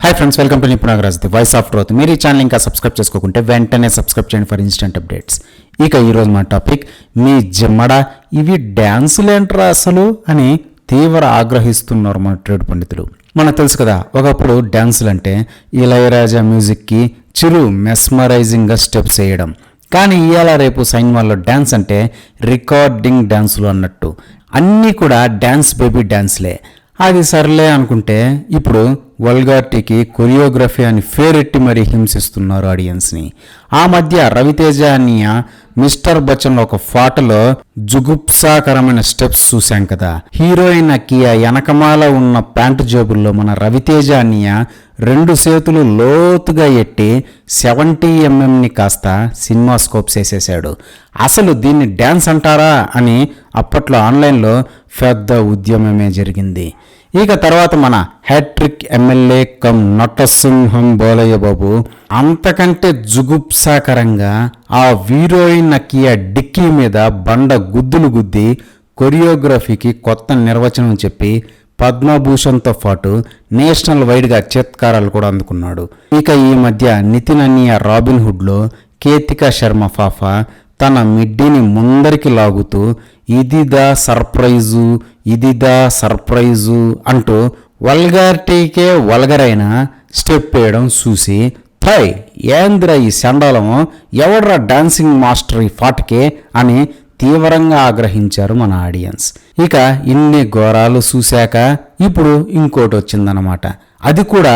Hi friends, welcome to Nipunagaraj the voice of truth. మీరు ఈ channel ఇంకా సబ్స్క్రైబ్ చేసుకోకుంటే వెంటనే సబ్స్క్రైబ్ చేయండి ఫర్ ఇన్స్టెంట్ అప్డేట్స్. ఇక ఈరోజు మా టాపిక్, మీ జిమ్మడ ఇవి డ్యాన్సులు ఏంట్రా అసలు అని తీవ్ర ఆగ్రహిస్తున్నారు మన ట్రేడ్ పండితులు. మనకు తెలుసు కదా, ఒకప్పుడు డ్యాన్సులు అంటే ఇళయరాజా మ్యూజిక్కి చిరు మెస్మరైజింగ్గా స్టెప్స్ వేయడం. కానీ ఇవాళ రేపు సైన్మాల్లో డ్యాన్స్ అంటే రికార్డింగ్ డ్యాన్సులు అన్నట్టు అన్నీ కూడా డ్యాన్స్ బేబీ డ్యాన్స్లే. అది సర్లే అనుకుంటే ఇప్పుడు వల్గార్టీకి కొరియోగ్రఫీ అని పేరెట్టి మరీ హింసిస్తున్నారు ఆడియన్స్ని. ఆ మధ్య రవితేజ అన్నయ్య మిస్టర్ బచ్చన్లో ఒక పాటలో జుగుప్సాకరమైన స్టెప్స్ చూశాం కదా. హీరోయిన్ అక్కియ వెనకమాల ఉన్న ప్యాంటు జేబుల్లో మన రవితేజ అన్నయ్య 2 చేతులు లోతుగా ఎట్టి 70 mm కాస్త సినిమా స్కోప్స్ వేసేసాడు. అసలు దీన్ని డ్యాన్స్ అంటారా అని అప్పట్లో ఆన్లైన్లో పెద్ద ఉద్యమమే జరిగింది. ఇక తర్వాత మన హ్యాట్రిక్ ఎమ్మెల్యే కమ్ నటసింహం బోలయ్య బాబు అంతకంటే జుగుప్సాకరంగా ఆ హీరోయిన్ అక్కియ డిక్కీ మీద బండ గుద్దులు గుద్ది కొరియోగ్రఫీకి కొత్త నిర్వచనం చెప్పి పద్మభూషణ్తో పాటు నేషనల్ వైడ్గా చిత్కారాలు కూడా అందుకున్నాడు. ఇక ఈ మధ్య నితిన్ అన్నయ్య రాబిన్ హుడ్లో కేతికా శర్మ ఫాఫా తన మిడ్డీని ముందరికి లాగుతూ ఇదిదా సర్ప్రైజు అంటూ వల్గారిటీకే వల్గరైన స్టెప్ వేయడం చూసి, థై ఏంద్ర ఈ సండాలము, ఎవడ్రా డాన్సింగ్ మాస్టర్ ఈ పాటకే అని తీవ్రంగా ఆగ్రహించారు మన ఆడియన్స్. ఇక ఇన్ని ఘోరాలు చూశాక ఇప్పుడు ఇంకోటి వచ్చిందనమాట. అది కూడా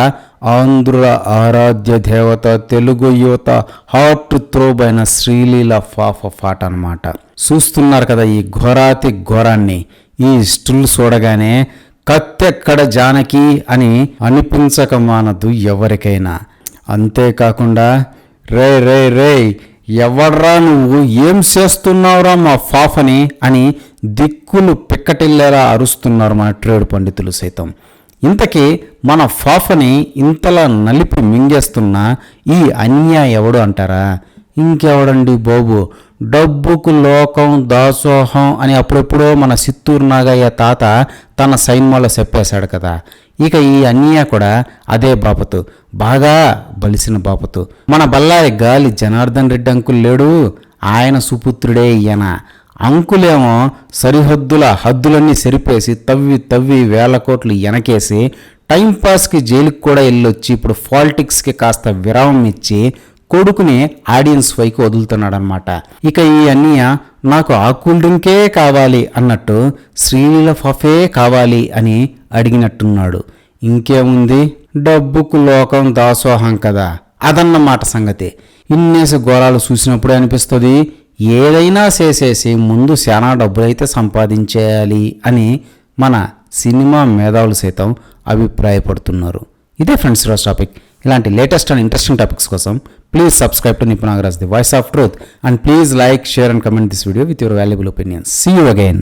ఆంధ్రుల ఆరాధ్య దేవత, తెలుగు యువత హార్ట్ థ్రోబ్ అయిన శ్రీలీల పాట అనమాట. చూస్తున్నారు కదా ఈ ఘోరాతి ఘోరాన్ని. ఈ స్టిల్ చూడగానే కత్తెక్కడ జానకి అని అనిపించక మానదు ఎవరికైనా. అంతేకాకుండా రే ఎవడ్రా నువ్వు, ఏం చేస్తున్నావురా మా ఫాఫని అని దిక్కులు పిక్కటిల్లేలా అరుస్తున్నారు మన ట్రేడ్ పండితులు సైతం. ఇంతకీ మన ఫాఫని ఇంతలా నలిపి మింగేస్తున్న ఈ అన్యాయ ఎవడు అంటారా? ఇంకెవడండి బాబు, డబ్బుకు లోకం దాసోహం అని అప్పుడెప్పుడో మన సిత్తూరు నాగయ్య తాత తన సైన్మాలో చెప్పేశాడు కదా. ఇక ఈ అన్య కూడా అదే బాపతు, బాగా బలిసిన బాపతు. మన బల్లారి గాలి జనార్దన్ రెడ్డి అంకుల్ లేడు, ఆయన సుపుత్రుడే ఈయన. అంకులేమో హద్దులన్నీ సరిపేసి తవ్వి 1000 కోట్లు వెనకేసి టైంపాస్కి జైలుకి కూడా వెళ్ళొచ్చి ఇప్పుడు పాలిటిక్స్కి కాస్త విరామం ఇచ్చి కొడుకుని ఆడియన్స్ వైపు వదులుతున్నాడనమాట. ఇక ఈ అన్నయ్య నాకు ఆ కూల్ డ్రింకే కావాలి అన్నట్టు శ్రీలీల ఫఫే కావాలి అని అడిగినట్టున్నాడు. ఇంకేముంది, డబ్బుకు లోకం దాసోహం కదా, అదన్నమాట సంగతి. ఇన్నేసి ఘోరాలు చూసినప్పుడే అనిపిస్తుంది ఏదైనా చేసేసి ముందు చాలా డబ్బులైతే సంపాదించేయాలి అని మన సినిమా మేధావులు సైతం అభిప్రాయపడుతున్నారు. ఇదే ఫ్రెండ్స్ ఈరోజు టాపిక్. ఇలాంటి లేటెస్ట్ అండ్ ఇంట్రెస్టింగ్ టాపిక్స్ కోసం please subscribe to Nipunagaraj the voice of truth and please like, share and comment this video with your valuable opinions. See you again.